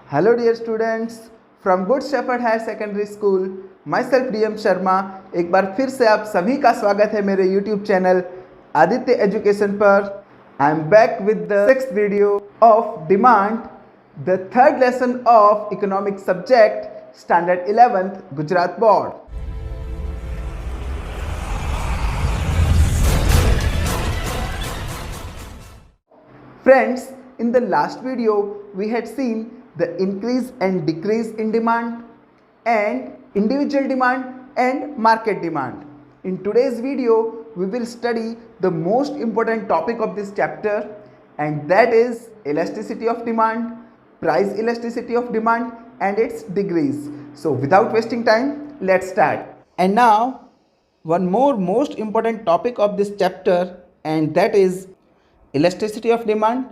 Hello dear students from Good Shepherd Higher Secondary School, myself DM Sharma. एक बार फिर से आप सभी का स्वागत है मेरे YouTube चैनल आदित्य एजुकेशन पर। I am back with the 6th video of demand, the 3rd lesson of economic subject standard 11th Gujarat board. Friends, in the last video we had seen the increase and decrease in demand and individual demand and market demand. In today's video we will study the most important topic of this chapter, and that is elasticity of demand, price elasticity of demand and its degrees. So without wasting time, let's start. And now one more most important topic of this chapter, and that is elasticity of demand.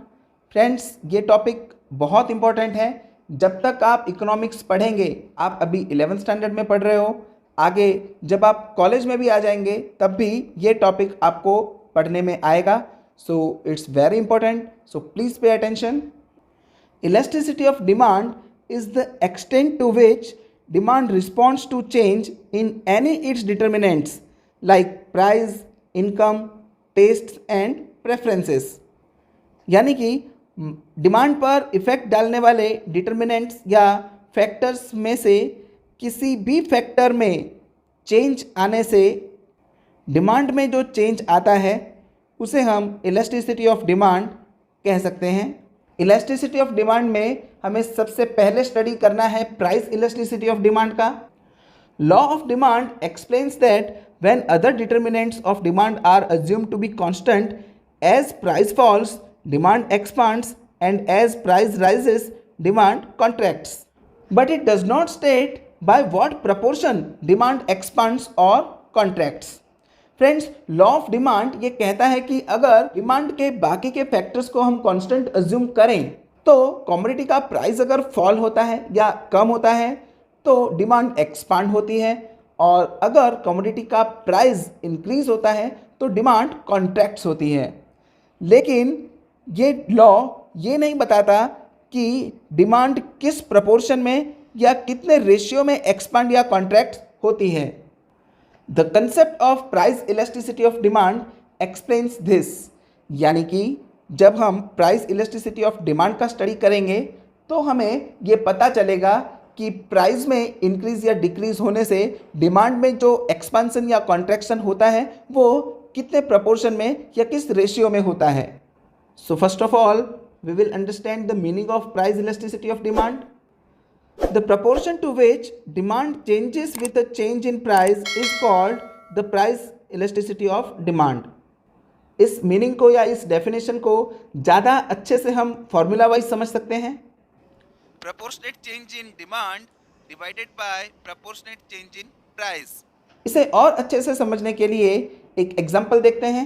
Friends, ये topic बहुत important है। जब तक आप economics पढ़ेंगे, आप अभी 11th standard में पढ़ रहे हो, आगे जब आप कॉलेज में भी आ जाएंगे तब भी ये टॉपिक आपको पढ़ने में आएगा। So it's very important, so please pay attention. Elasticity of demand is the extent to which demand responds to change in any its determinants like price, income, taste and preferences. यानी कि demand पर effect डालने वाले determinants या factors में से किसी भी फैक्टर में चेंज आने से डिमांड में जो चेंज आता है उसे हम इलास्टिसिटी ऑफ डिमांड कह सकते हैं। इलास्टिसिटी ऑफ डिमांड में हमें सबसे पहले स्टडी करना है प्राइस इलास्टिसिटी ऑफ डिमांड का। Law of demand explains that when other determinants of demand are assumed to be constant, as price falls, demand expands, and as price rises, demand contracts. But it does not state by what proportion demand expands or contracts. Friends, law of demand ये कहता है कि अगर demand के बाकी के factors को हम कांस्टेंट अज्यूम करें तो कमोडिटी का प्राइस अगर फॉल होता है या कम होता है तो डिमांड एक्सपांड होती है, और अगर कमोडिटी का प्राइस इंक्रीज होता है तो डिमांड कॉन्ट्रैक्ट्स होती है। लेकिन ये लॉ ये नहीं बताता कि डिमांड किस प्रपोर्शन में या कितने रेशियो में एक्सपांड या कॉन्ट्रैक्ट होती है। The concept of price elasticity of demand explains this. यानी कि जब हम प्राइस इलास्टिसिटी ऑफ डिमांड का स्टडी करेंगे तो हमें ये पता चलेगा कि प्राइस में इंक्रीज या डिक्रीज होने से डिमांड में जो एक्सपांसन या कॉन्ट्रैक्शन होता है वो कितने प्रपोर्शन में या किस रेशियो में होता है। So first of all we will understand the meaning of price elasticity of demand. The proportion to which demand changes with a change in price is called the price elasticity of demand. इस meaning को या इस definition को ज़्यादा अच्छे से हम formula wise समझ सकते हैं। proportionate change in demand divided by proportionate change in price. इसे और अच्छे से समझने के लिए एक एग्जांपल देखते हैं।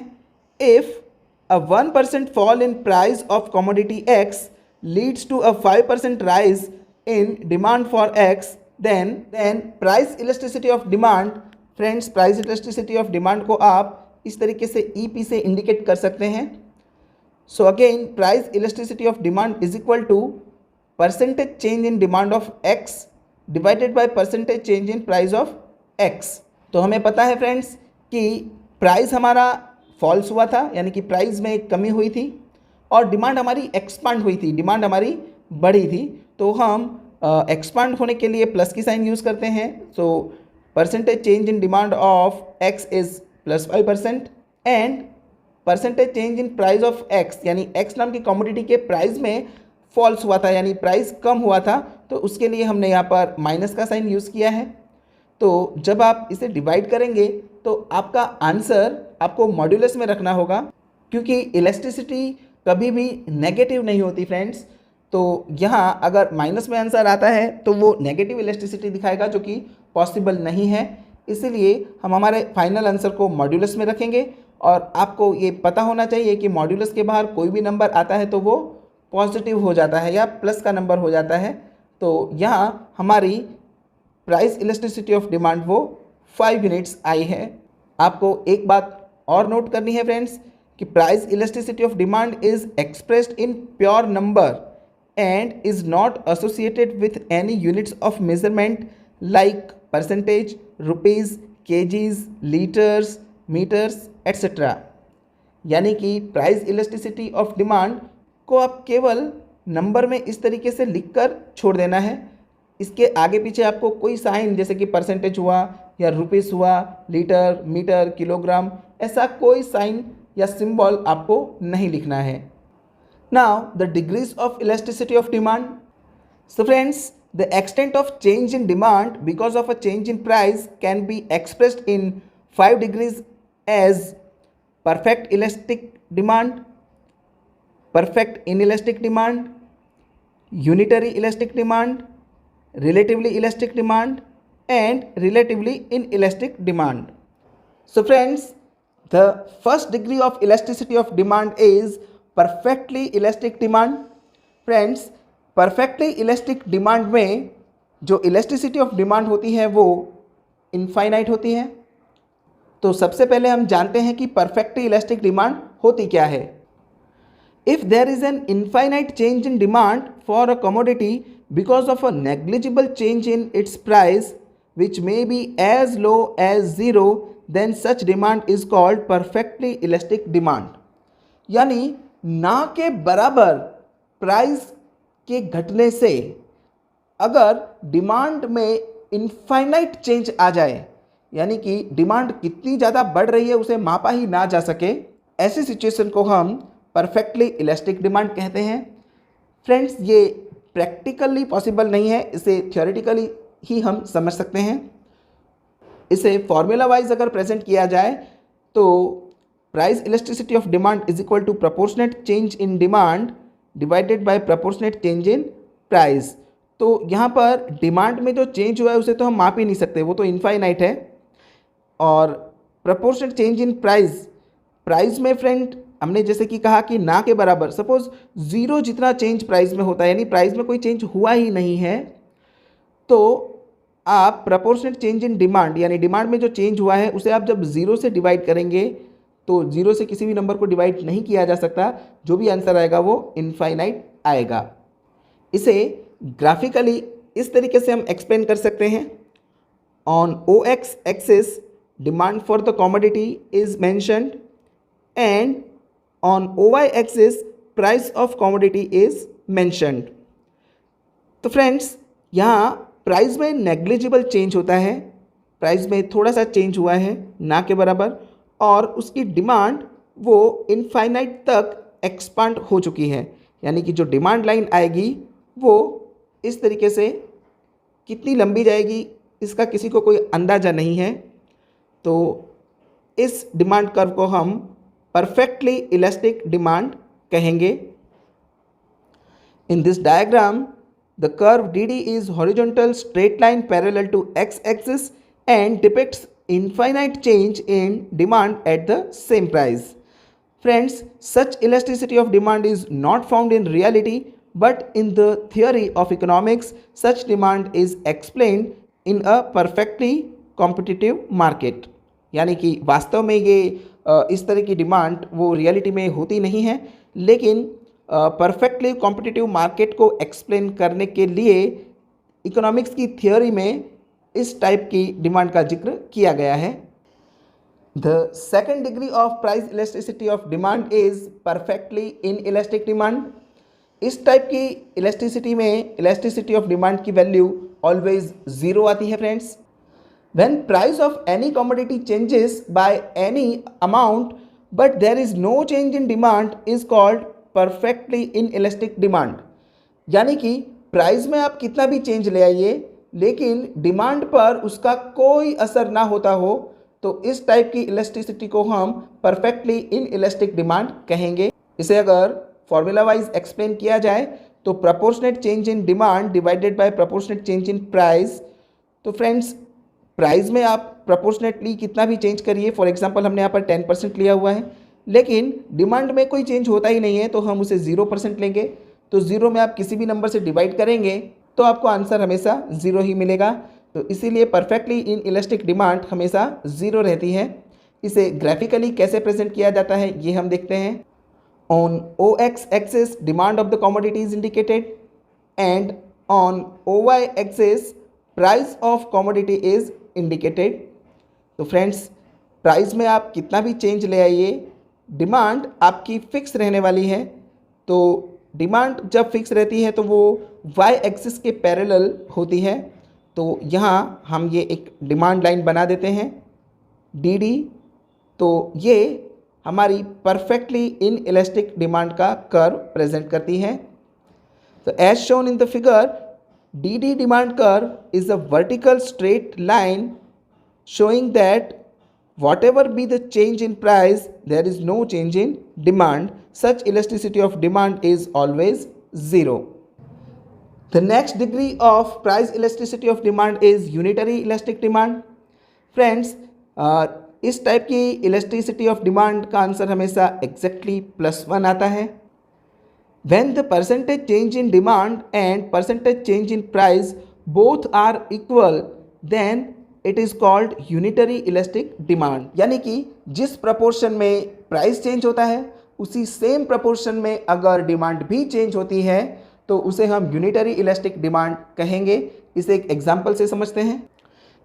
If a 1% fall in price of commodity X leads to a 5% rise in demand for X, then price elasticity of demand. Friends, price elasticity of demand को आप इस तरीके से EP से इंडिकेट कर सकते हैं। So again price elasticity of demand is equal to percentage change in demand of X divided by percentage change in price of X। तो हमें पता है फ्रेंड्स कि प्राइस हमारा फॉल्स हुआ था, यानी कि प्राइस में एक कमी हुई थी, और डिमांड हमारी एक्सपांड हुई थी, डिमांड हमारी बढ़ी थी। तो हम एक्सपांड होने के लिए प्लस की साइन यूज़ करते हैं। So percentage change in demand of X is +5% and percentage change in price of X, यानी X नाम की कमोडिटी के प्राइस में फॉल्स हुआ था, यानी प्राइस कम हुआ था, तो उसके लिए हमने यहाँ पर माइनस का साइन यूज़ किया है। तो जब आप इसे डिवाइड करेंगे तो आपका आंसर आपको मॉड्यूलस में रखना होगा, क्योंकि इलास्टिसिटी कभी भी नेगेटिव नहीं होती फ्रेंड्स। तो यहाँ अगर माइनस में आंसर आता है तो वो नेगेटिव इलास्टिसिटी दिखाएगा, जो कि पॉसिबल नहीं है। इसीलिए हम हमारे फाइनल आंसर को मॉड्यूलस में रखेंगे, और आपको ये पता होना चाहिए कि मॉड्यूलस के बाहर कोई भी नंबर आता है तो वो पॉजिटिव हो जाता है या प्लस का नंबर हो जाता है। तो यहाँ हमारी प्राइस इलास्टिसिटी ऑफ डिमांड वो 5 यूनिट्स आई है। आपको एक बात और नोट करनी है फ्रेंड्स कि price elasticity of demand is expressed in pure number and is not associated with any units of measurement like percentage, rupees, kgs, liters, meters, etc. यानी कि प्राइस इलास्टिसिटी ऑफ डिमांड को आप केवल number में इस तरीके से लिखकर छोड़ देना है। इसके आगे पीछे आपको कोई साइन जैसे कि परसेंटेज हुआ या रुपीस हुआ, लीटर, मीटर, किलोग्राम, ऐसा कोई साइन या सिंबल आपको नहीं लिखना है। Now the degrees of elasticity of demand. So friends, the extent of change in demand because of a change in price can be expressed in 5 degrees as perfect elastic demand, perfect inelastic demand, unitary elastic demand, relatively elastic demand, and relatively inelastic demand. So friends, the first degree of elasticity of demand is perfectly elastic demand. Friends, perfectly elastic demand में जो elasticity of demand होती है वो infinite होती है। तो सबसे पहले हम जानते हैं कि परफेक्टली इलास्टिक डिमांड होती क्या है। If there is an infinite change in demand for a commodity because of a negligible change in its price which may be as low as zero, then such demand is called perfectly elastic demand. यानी ना के बराबर price के घटने से अगर demand में infinite change आ जाए, यानी कि डिमांड कितनी ज़्यादा बढ़ रही है उसे मापा ही ना जा सके, ऐसी सिचुएशन को हम परफेक्टली इलास्टिक डिमांड कहते हैं। फ्रेंड्स, ये प्रैक्टिकली पॉसिबल नहीं है, इसे थियोरेटिकली ही हम समझ सकते हैं। इसे फॉर्मूला वाइज अगर प्रेजेंट किया जाए तो price elasticity of demand is equal to proportionate change in demand divided by proportionate change in price. तो यहाँ पर डिमांड में जो चेंज हुआ है उसे तो हम माप ही नहीं सकते, वो तो इनफाइनाइट है। और प्रोपोर्शनेट चेंज इन प्राइस में फ्रेंड हमने जैसे कि कहा कि ना के बराबर, सपोज ज़ीरो जितना चेंज प्राइस में होता है, यानी प्राइस में कोई चेंज हुआ ही नहीं है, तो आप प्रोपोर्शनेट चेंज इन डिमांड यानी डिमांड में जो चेंज हुआ है उसे आप जब ज़ीरो से डिवाइड करेंगे तो ज़ीरो से किसी भी नंबर को डिवाइड नहीं किया जा सकता, जो भी आंसर आएगा वो इनफाइनाइट आएगा। इसे ग्राफिकली इस तरीके से हम एक्सप्लेन कर सकते हैं। On OX axis demand for the commodity is mentioned and on OY axis price of commodity is mentioned। तो फ्रेंड्स, यहाँ प्राइस में नेग्लिजिबल चेंज होता है, प्राइस में थोड़ा सा चेंज हुआ है ना के बराबर, और उसकी डिमांड वो इनफाइनाइट तक एक्सपांड हो चुकी है। यानी कि जो डिमांड लाइन आएगी वो इस तरीके से कितनी लंबी जाएगी इसका किसी को कोई अंदाज़ा नहीं है। तो इस डिमांड कर्व को हम परफेक्टली इलास्टिक डिमांड कहेंगे। In this diagram the curve DD is horizontal straight line parallel to X axis and depicts infinite change in demand at the same price. Friends, such elasticity of demand is not found in reality but in the theory of economics such demand is explained in a perfectly competitive market. यानी कि वास्तव में ये इस तरह की demand वो reality में होती नहीं है, लेकिन परफेक्टली कॉम्पिटिटिव मार्केट को एक्सप्लेन करने के लिए इकोनॉमिक्स की थियोरी में इस टाइप की डिमांड का जिक्र किया गया है। The second degree of price elasticity of demand is perfectly inelastic demand. इस टाइप की इलास्टिसिटी में इलास्टिसिटी ऑफ डिमांड की वैल्यू ऑलवेज ज़ीरो आती है। Friends, when price of any commodity changes by any amount but there is no change in demand is called perfectly inelastic demand। यानी कि price में आप कितना भी चेंज ले आइए लेकिन डिमांड पर उसका कोई असर ना होता हो, तो इस टाइप की इलास्टिसिटी को हम परफेक्टली इनइलास्टिक डिमांड कहेंगे। इसे अगर फॉर्मूला वाइज एक्सप्लेन किया जाए तो proportionate change in demand divided by proportionate change in price. तो फ्रेंड्स, प्राइस में आप प्रोपोर्शनेटली कितना भी चेंज करिए, फॉर एग्जांपल हमने यहाँ पर 10% लिया हुआ है, लेकिन डिमांड में कोई चेंज होता ही नहीं है तो हम उसे 0% लेंगे। तो 0 में आप किसी भी नंबर से डिवाइड करेंगे तो आपको आंसर हमेशा 0 ही मिलेगा। तो इसीलिए परफेक्टली इनइलास्टिक डिमांड हमेशा 0 रहती है। इसे ग्राफिकली कैसे प्रेजेंट किया जाता है ये हम देखते हैं। On OX axis demand of the commodity is indicated and on OY axis price of commodity is indicated. तो फ्रेंड्स, प्राइस में आप कितना भी चेंज ले आइए, डिमांड आपकी फिक्स रहने वाली है। तो डिमांड जब फिक्स रहती है तो वो वाई एक्सिस के पैरेलल होती है। तो यहाँ हम ये एक डिमांड लाइन बना देते हैं डी डी। तो ये हमारी परफेक्टली इन इलास्टिक डिमांड का कर्व प्रेजेंट करती है। तो as shown in the figure, D D demand curve is a vertical straight line showing that whatever be the change in price, there is no change in demand. Such elasticity of demand is always zero. The next degree of price elasticity of demand is unitary elastic demand. Friends, इस type की elasticity of demand का answer हमेशा exactly +1 आता है। When the percentage change in demand and percentage change in price both are equal, then it is called unitary elastic demand. यानी कि जिस proportion में प्राइस चेंज होता है उसी सेम प्रपोर्शन में अगर डिमांड भी चेंज होती है तो उसे हम यूनिटरी इलास्टिक डिमांड कहेंगे। इसे एक एग्जांपल से समझते हैं।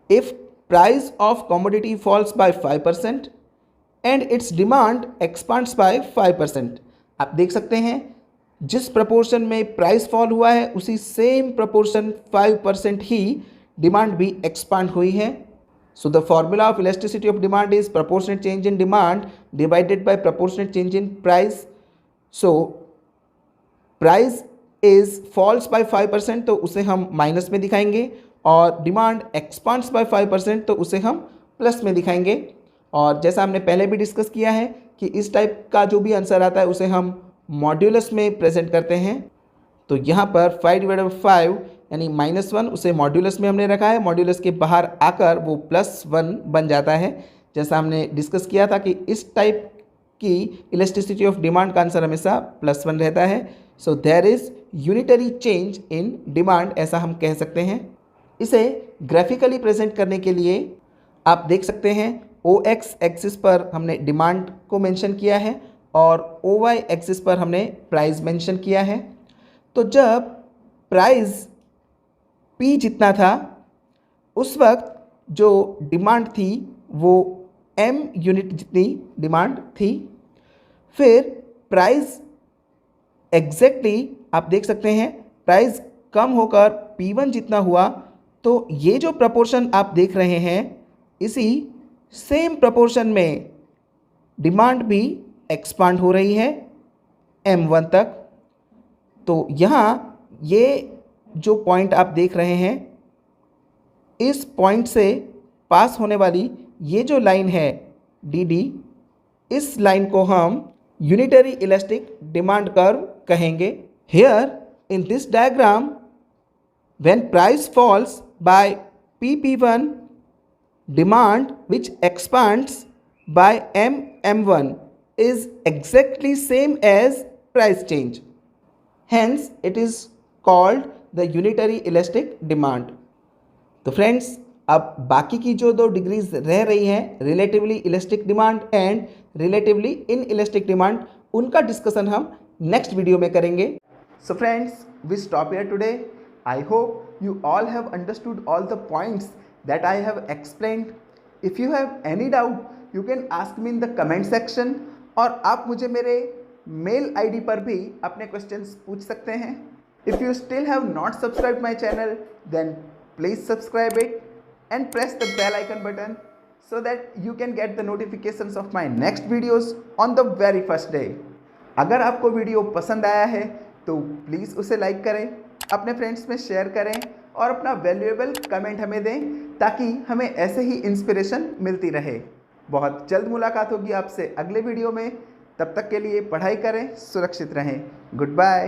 If price of commodity falls by 5% and its demand expands by 5%। आप देख सकते हैं जिस प्रपोर्शन में प्राइस फॉल हुआ है उसी सेम प्रपोर्शन 5% ही डिमांड भी एक्सपांड हुई है। So the formula of elasticity of demand is proportionate change in demand divided by proportionate change in price. So price is falls by 5% तो उसे हम माइनस में दिखाएंगे, और डिमांड एक्सपांड्स बाय 5% तो उसे हम प्लस में दिखाएंगे। और जैसा हमने पहले भी डिस्कस किया है कि इस टाइप का जो भी आंसर आता है उसे हम मॉड्यूलस में प्रेजेंट करते हैं। तो यहाँ पर 5/5 यानी -1 उसे मॉड्यूलस में हमने रखा है। मॉड्यूलस के बाहर आकर वो +1 बन जाता है। जैसा हमने डिस्कस किया था कि इस टाइप की इलास्टिसिटी ऑफ डिमांड का आंसर हमेशा +1 रहता है। So there is unitary change in demand, ऐसा हम कह सकते हैं। इसे ग्राफिकली प्रेजेंट करने के लिए आप देख सकते हैं OX एक्सिस पर हमने डिमांड को मेंशन किया है और OY एक्सिस पर हमने प्राइस मेंशन किया है। तो जब प्राइस P जितना था उस वक्त जो डिमांड थी वो M यूनिट जितनी डिमांड थी। फिर प्राइस एग्जैक्टली आप देख सकते हैं प्राइस कम होकर P1 जितना हुआ, तो ये जो प्रपोर्शन आप देख रहे हैं इसी सेम प्रपोर्शन में डिमांड भी एक्सपांड हो रही है M1 तक। तो यहाँ ये जो पॉइंट आप देख रहे हैं, इस पॉइंट से पास होने वाली ये जो लाइन है DD, इस लाइन को हम यूनिटरी इलास्टिक डिमांड कर्व कहेंगे। Here in this diagram when price falls by PP1, demand which expands by MM1 is exactly same as price change. Hence, it is called the unitary elastic demand. तो friends, अब बाकी की जो 2 degrees रह रही हैं, relatively elastic demand and relatively inelastic demand, उनका discussion हम नेक्स्ट वीडियो में करेंगे। So friends, we stop here today. I hope you all have understood all the points that I have explained. If you have any doubt you can ask me in the comment section, और आप मुझे मेरे mail ID पर भी अपने questions पूछ सकते हैं। If you still have not subscribe my channel then please subscribe it and press the bell icon button so that you can get the notifications of my next videos on the very first day. अगर आपको video पसंद आया है तो please उसे like करें, अपने friends में शेयर करें और अपना वैल्यूएबल कमेंट हमें दें ताकि हमें ऐसे ही इंस्पिरेशन मिलती रहे। बहुत जल्द मुलाकात होगी आपसे अगले वीडियो में। तब तक के लिए पढ़ाई करें, सुरक्षित रहें। Good bye.